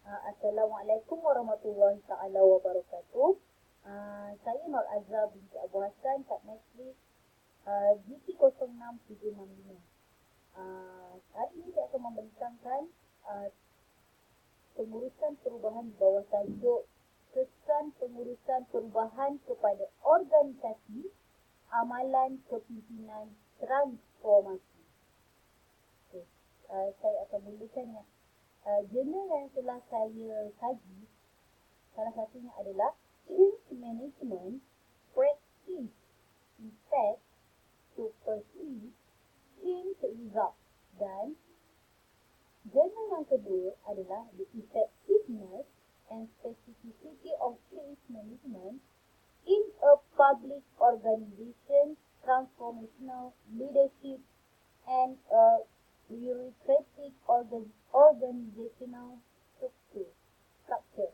Assalamualaikum warahmatullahi taala wabarakatuh. Saya Nur Azhar binti Abu Hassan kat Netflix GP06765. Hari ini saya akan membincangkan pengurusan perubahan di bawah tajuk kesan pengurusan perubahan kepada organisasi, amalan kepimpinan transformasi. Okay. Saya akan mulakannya. Jurnal yang telah saya kaji, salah satunya adalah Change Management, Practice, Effect to Perceive Change Result, dan jurnal yang kedua adalah The Effectiveness and Specificity of Change Management in a Public Organization, Transformational Leadership and a Bureaucratic Organizational Structure.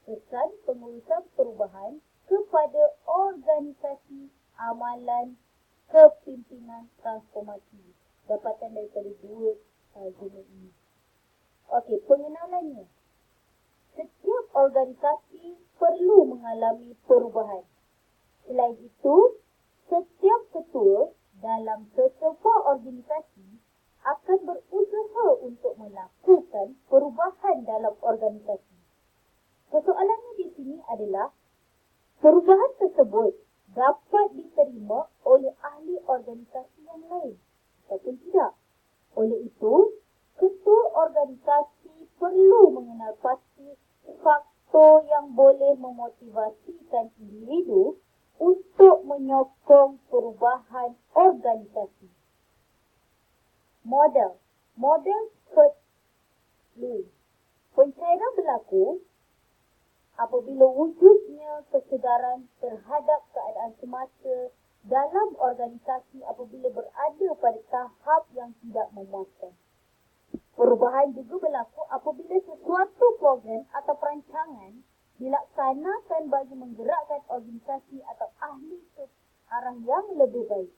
Kesan pengurusan perubahan kepada organisasi, amalan kepimpinan transformasi. Dapatan daripada dua jurnal ini. Okey, pengenalannya. Setiap organisasi perlu mengalami perubahan. Selain itu, setiap ketua dalam sesebuah organisasi akan berusaha untuk melakukan perubahan dalam organisasi. Persoalannya di sini adalah perubahan tersebut dapat diterima oleh ahli organisasi yang lain ataupun tidak. Oleh itu, ketua organisasi perlu mengenal pasti faktor yang boleh memotivasikan individu untuk menyokong perubahan organisasi. Model Kurt Lewin. Pencairan berlaku apabila wujudnya kesedaran terhadap keadaan semasa dalam organisasi apabila berada pada tahap yang tidak memuaskan. Perubahan juga berlaku apabila sesuatu program atau perancangan dilaksanakan bagi menggerakkan organisasi atau ahli ke arah yang lebih baik.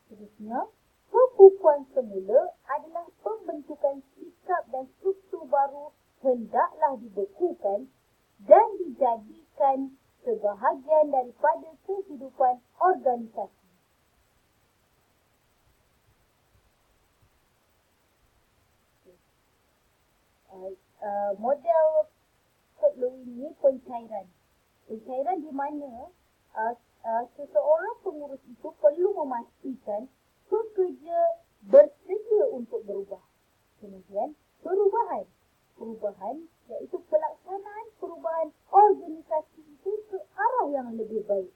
Seterusnya, pembukuan semula adalah pembentukan sikap dan struktur baru hendaklah dibekukan dan dijadikan sebahagian daripada kehidupan organisasi. Model Kurt Lewin ini pencairan. Pencairan di mana seseorang pengurus itu perlu memastikan pekerja bersedia untuk berubah. Kemudian perubahan iaitu pelaksanaan perubahan organisasi itu ke arah yang lebih baik.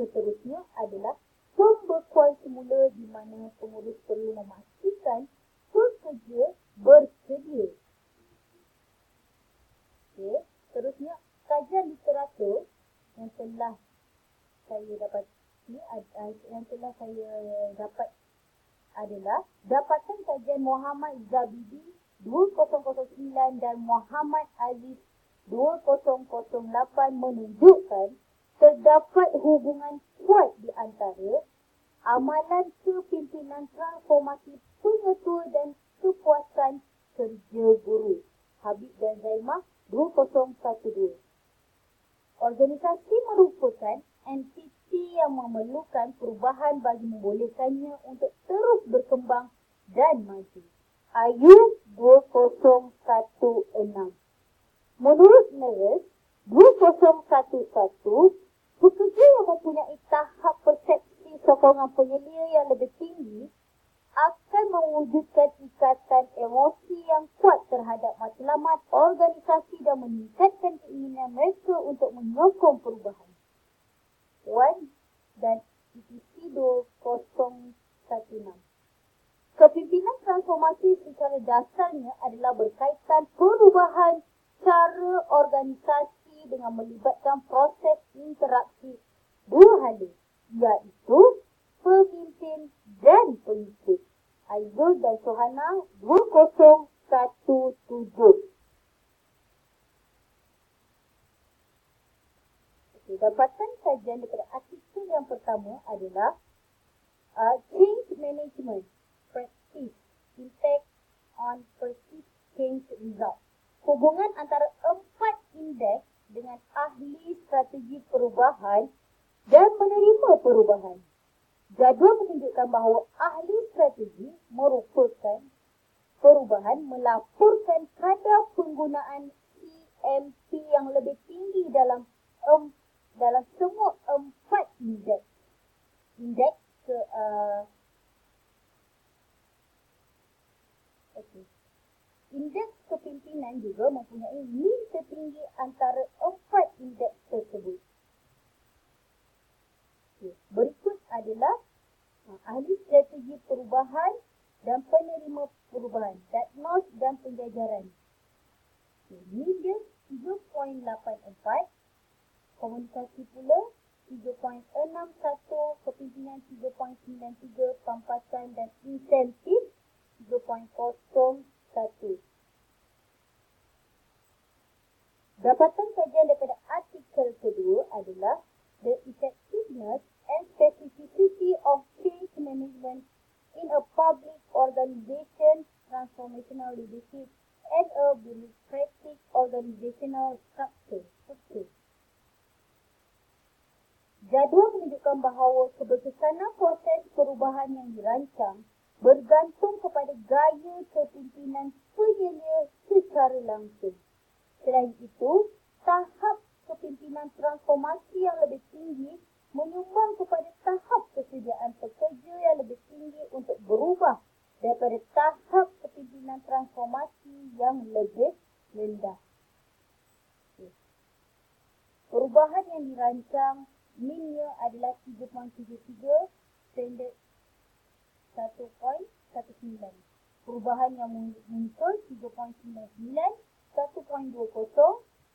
Seterusnya adalah pembekuan semula di mana pengurus perlu memastikan pekerja bersedia. Okey, seterusnya kajian literatur yang telah saya dapat adalah dapatan kajian Muhammad Zabidi 2009 dan Muhammad Aziz 2008 menunjukkan terdapat hubungan kuat di antara amalan kepimpinan transformasi pengetua dan kepuasan kerja guru. Habib dan Zaimah 2012. Organisasi merupakan entiti yang memerlukan perubahan bagi membolehkannya untuk terus berkembang dan maju. Ayub 2016. Menurut Neres 2011, pekerja yang mempunyai tahap persepsi sokongan penyelia yang lebih tinggi akan mewujudkan ikatan emosi yang kuat terhadap matlamat organisasi dan meningkatkan keinginan mereka untuk menyokong perubahan. Wan dan ETC 2016. Kepimpinan transformasi secara dasarnya adalah berkaitan perubahan cara organisasi dengan melibatkan proses interaksi dua hala, iaitu pemimpin dan pengikut. Aizul dan Sohana 2017. Dapatan kajian daripada artikel yang pertama adalah Change Management, Practice, Impact on Perceived Change Result. hubungan antara 4 indeks dengan ahli strategi perubahan dan menerima perubahan. Jadual menunjukkan bahawa ahli strategi merupakan perubahan melaporkan kadar penggunaan CMP yang lebih tinggi dalam semua 4 indeks. Indeks kepimpinan juga mempunyai min tertinggi antara 4 indeks tersebut. Berikut adalah ahli strategi perubahan dan penerima perubahan, diagnos dan penjajaran. Min dia 3.84, komunikasi pula 3.61, kepimpinan 3.93, pampasan dan insentif 3.01. Dapatan kajian daripada artikel kedua adalah the effectiveness and specificity of change management in a public organization, transformational leadership and a bureaucratic organizational structure. Jadual menunjukkan bahawa keberkesanan proses perubahan yang dirancang bergantung kepada gaya kepimpinan penyelia secara langsung. Selain itu, tahap kepimpinan transformasi yang lebih tinggi menyumbang kepada tahap kesediaan pekerja yang lebih tinggi untuk berubah daripada tahap kepimpinan transformasi yang lebih rendah. Perubahan yang dirancang minnya adalah 3.73, standard 1.19. Perubahan yang muncul 3.99, 1.20,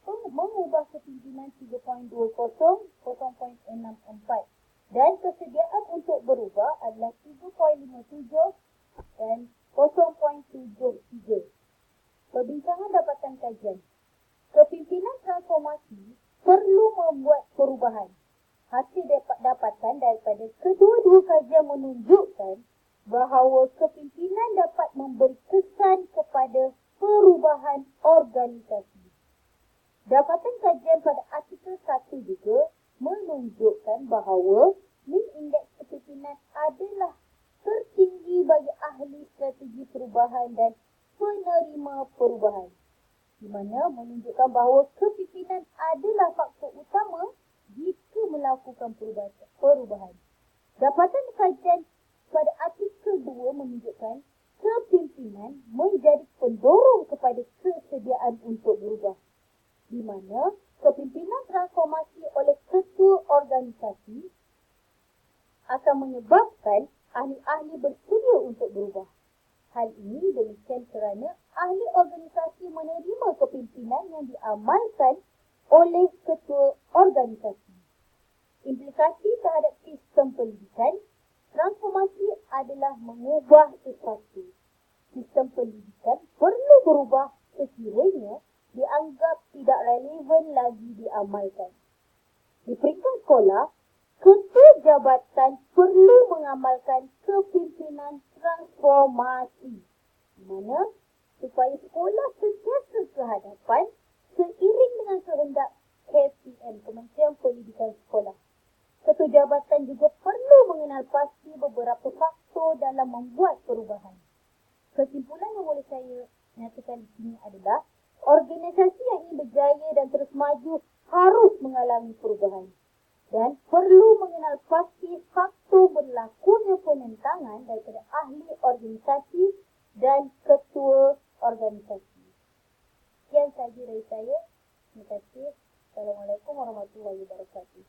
mengubah kepimpinan 3.20, 0.64 dan kesediaan untuk berubah adalah 3.57 dan 0.73. Perbincangan dapatan kajian. Kepimpinan transformasi perlu membuat perubahan. Hasil dapatan daripada kedua-dua kajian menunjukkan bahawa kepimpinan dapat memberi kesan kepada perubahan organisasi. Dapatan kajian pada artikel 1 juga menunjukkan bahawa min indeks kepimpinan adalah tertinggi bagi ahli strategi perubahan dan penerima perubahan, di mana menunjukkan bahawa kepimpinan adalah faktor utama jika melakukan perubahan. Dapatan kajian pada artikel 2 menunjukkan kepimpinan menjadi pendorong kepada kesediaan untuk berubah, di mana kepimpinan transformasi oleh ketua organisasi akan menyebabkan ahli-ahli bersedia untuk berubah. Hal ini demikian kerana ahli organisasi menerima kepimpinan yang diamalkan oleh ketua organisasi. Implikasi terhadap sistem pendidikan, transformasi adalah mengubah sesuatu. Sistem pendidikan perlu berubah sekiranya dianggap tidak relevan lagi diamalkan. Di peringkat sekolah, ketua jabatan perlu mengamalkan kepimpinan transformasi, di mana supaya sekolah sentiasa ke hadapan seiring dengan kehendak KPM, Kementerian Pendidikan Sekolah. Ketua jabatan juga perlu mengenal pasti beberapa faktor dalam membuat perubahan. Kesimpulan yang boleh saya nyatakan di sini adalah organisasi yang ingin berjaya dan terus maju harus mengalami perubahan dan perlu mengenal pasti faktor berlakunya penentangan daripada ahli organisasi dan ketua organisasi. Sekian sahaja dari saya. Terima kasih. Assalamualaikum warahmatullahi wabarakatuh.